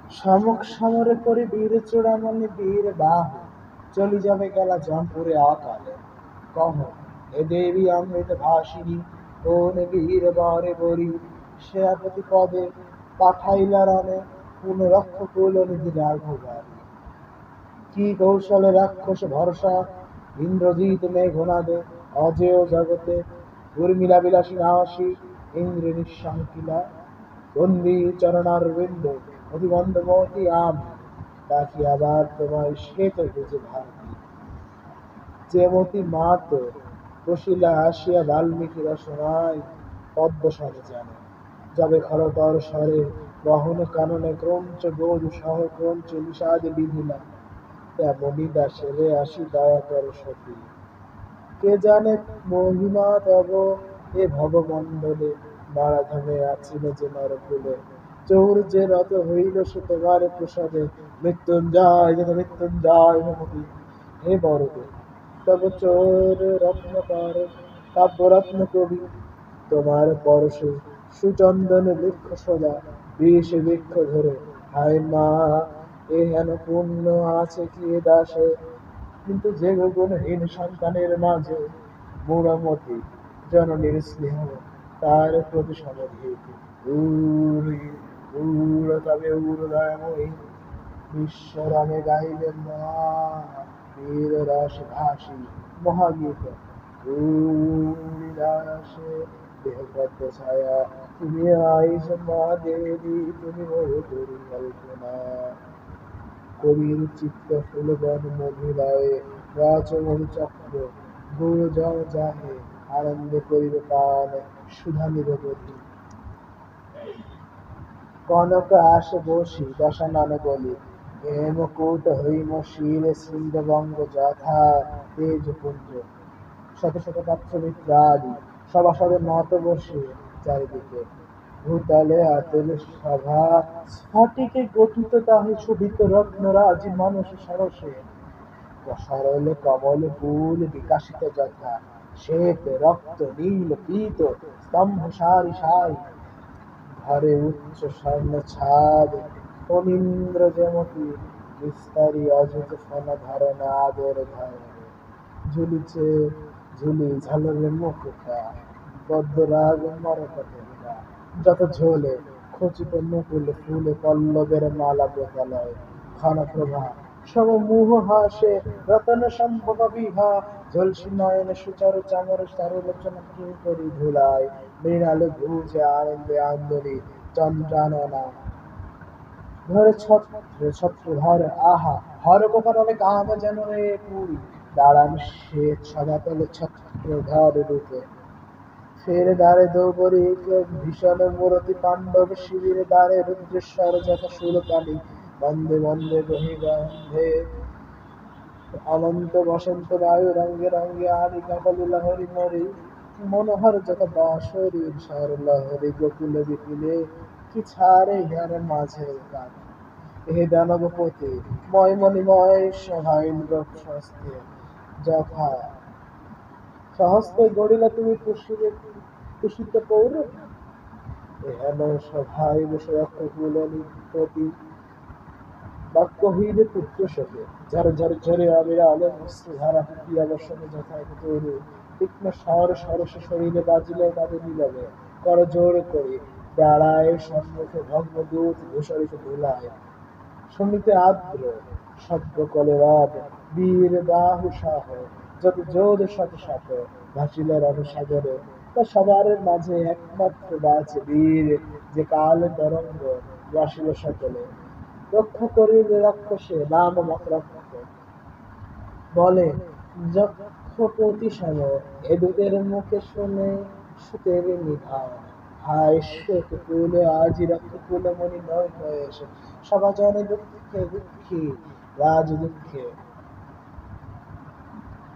শামুক সমরে করি বীর চূড়ামণি বীর বাহু চলি যাবে গেলা জম্পুরে অকালে কহ এ দেবী অমৃত ভাসিনী কোন বীর বরে বরি সেনাপতি পদে পাঠাইলা রণে পুনরক্ষ কুল নিধি রাঘবারী কি কৌশলে রাক্ষস ভরসা ইন্দ্রজিৎ মেঘনাদে অজেয় জগতে উর্মিলা বিলাসী নাসী ইন্দ্র নিঃসংকিলা বন্দী চরণারবিন্দে অতিবন্ধ মতি আমি ডাকি আবার তোমায় শ্বেত বুঝে ভারতী যেমতি মাত বসিলা আসিয়া বাল্মীকি রসনায় পদ্ম স্বরে জানে যাবে খরতর স্বরে বহন কাননে ক্রঞ্চ গোজ সহ ক্রঞ্চ নিষাদে বিধিলা তেমনি দাসেরে আসি দয়া কর সতী কে জানে মহিমা তব এ ভবমণ্ডলে নারাধমে আছিল যে নরকুলে চৌর যে রত হইল সে তোমার প্রসাদে মৃত্যুঞ্জয় যেন মৃত্যুঞ্জয় ভগবতী হে বরদে তব চোর রত্নকর কাব্যরত্ন কবি তোমার পরশে সুচন্দন বৃক্ষ সদা বিষ বৃক্ষ ধরে হায় মা এ হেন পুণ্য আছে কি এ দাসে কিন্তু যে গুণহীন সন্তানের মাঝে মূঢ়মতি জননীর স্নেহ তার প্রতি সমধিক উরি তবে দয়াময়ী বিশ্বরামে গাইলেন মা বীর রস ভাসি মহাগীত উরি দাসে দেহ পদ্ম ছায়া তুমি আইস মা দেবী তুমি মোর পরিকল্পনা কবির চিত্ত ফুলবন মধুলয়ে রাজমণি চক্র গুরু জয় যাহে আনন্দ করিবে পান সুধা নিরবধি কনক আসে বসি দশানন বলি হেমকূট হৈম শিরে শৃঙ্গবঙ্গ যথা তেজপুঞ্জ শত শত পাত্র মিত্রাদি সভাসদে নত বসে চারিদিকে ভূতলে আতলে সভা স্ফটিকে গঠিত তাহে শোভিত রত্নরাজি মানস সরসে সরল কমল ফুল বিকাশিত যথা শ্বেত রক্ত নীল পীত স্তম্ভ সারি সাই ঘরে উচ্চ স্বর্ণ ছাদ ফণীন্দ্র যেমতি বিস্তারি অযুত ফণ ধারণা আদর ধরে ঝুলিছে ঝুলি ঝালরে মুখটা বদ্ধ রাগ মরকতে যত ঝোলে খচিত মুকুল ফুলে পল্লবের মালা বোতালয় ঘন প্রভা সব মুহ হাসে রতন সম্ভব বিহা ঝলসি নয়নে সুচার চামর চারুলোচন কি করি ধুলায় মৃণাল ভুজে আনন্দে আন্দোলি চন্দ্রাননা ধরে ছত্র ছত্র ধরে আহা হর গোপালে কাম যেন রে পুরী দাঁড়ান শ্বেত সদাতলে ছত্র ধর রূপে ফের দ্বারে দৌবরিক ভীষণ মূরতি পাণ্ডব শিবিরে দ্বারে রুদ্রেশ্বর যথা শূলপাণি বন্দে বন্দে বহিগন্ধে অনন্ত বসন্ত বায়ু রঙ্গে রঙ্গে আরি কাকলি লহরি মরি মনোহর যত বাঁশরী স্বর লহরি গোকুলে বিপুলে কি ছাড়ে ইহার মাঝে গান হে দানবপতি ময়মণিময় সভাইন্দ্র স্বস্তে যথা সহস্তে গড়িলা তুমি কুশিত পৌর এহেন সভায় বসে কুলনিপতি বাক্য হইলে পুত্র শোকে ঝর ঝর ঝরে অবিরালে অশ্রুধারা ফুটিয়া বসনে যথা এক তরু তীক্ষ্ণ স্বর সরস শরীরে বাজিলে তাদের নীলবে কর জোর করে দাঁড়ায় সম্মুখে ভগ্নদূত ধূসরিত ধুলায় শুনিতে আর্দ্র শব্দ কলে রব বীর বাহু সহ যত যোধ শত শত ভাসিল রণসাগরে তা সবার মাঝে একমাত্র বাঁচে বীর যে কাল তরঙ্গ বাসিল সকলে রক্ষা করিলে রাক্ষসে নাম রক্ষ বলে যক্ষপতি সম এ দূতের মুখে শুনে সুতের নিধান হায় শোক কুল আজি রক্ত কুল মনি নয় বয়স সভা জনে দুঃখে দুঃখী রাজ দুঃখে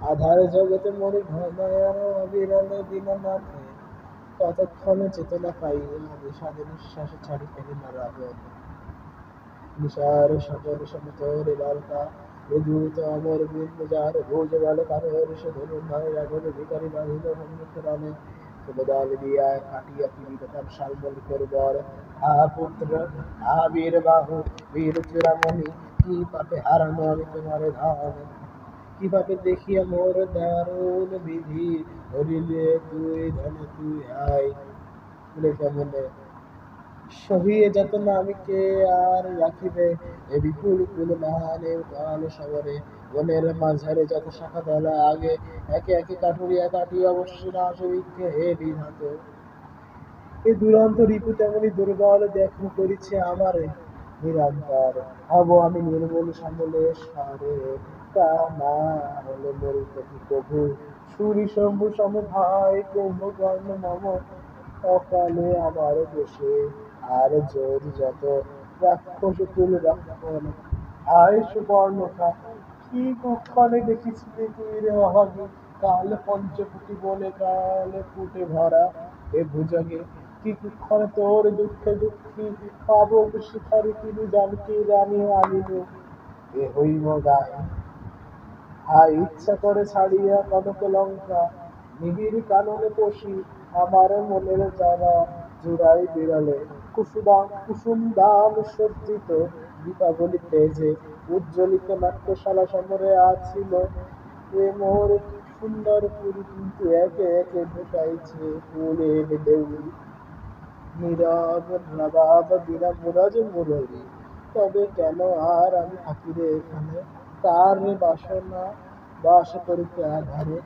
আধার জগতে মরি ঘনায়ন অবিরল দিন নাথে ততক্ষণে চেতনা পাইয়া বিষাদে নিঃশ্বাস ছাড়ি ফেলিল রাবণ নিশার সকল সমতরে বার্তা বিদ্যুৎ অমর বৃন্দ যার ভোজ বলে কারো হরিষ ধনু নয় রাঘব ভিকারি বাহিল সম্মুখ রামে ফুলদল দিয়া কাটিয়া কিরিটাম শালবন করবর। হা পুত্র, হা বীর বাহু, বীর চূড়ামণি, কি পাপে হারানো আমি তোমার ধন, কিভাবে দেখিয়া মোর দারুণ বিধি, হরিলে তুই ধন তুই আয়। লেখা মনে সহিয়ে যাতনা আমি কে আর রাখিবে, এ বিপুল কুল মহানে কাল সবরে, বনের মাঝারে যত শাখা দলা আগে, একে একে কাটুরিয়া কাটিয়া অবশ্যই নাশ বিক্ষে হে বিধাত। এ দুরন্ত রিপু তেমনি দুর্বল দেখো করিছে আমারে নিরন্তর, হব আমি নির্মূল সমলে সারে, তা না হলে মরিতে কি প্রভু, সুরি শম্ভু সম ভাই কুম্ভকর্ণ মম, অকালে আমার দেশে আর জোর যত, রাক্ষস কুল রক্ষণ, হায় সুবর্ণকা, কি কুক্ষণে দেখেছিলি তুই রে অভাগী, কাল পঞ্চবটি বলে কালে ফুটে ভরা এ ভুজগে, কি কুক্ষণে তোর দুঃখে দুঃখী, পাবক শিখারি তিনি জানকি রানী আনিনু, এ হইব গায়ে। হায় ইচ্ছা করে ছাড়িয়া কনক লঙ্কা, নিবিড় কাননে পশি, আমার মনের জ্বালা জুড়াই বিরলে, কুসুম দাম সজ্জিত দীপাবলি তেজে, উজ্জ্বলিত নাট্যশালা সমরে আছিল এ মোর সুন্দর পুরী, কিন্তু একে একে ঢুকাইছে ফুলের দেউল, নীরব নবাব বিনা মুরাজ মুরলী, তবে কেন আর আমি থাকি রে এখানে, কার বাসনা বাস করিতে আধারে,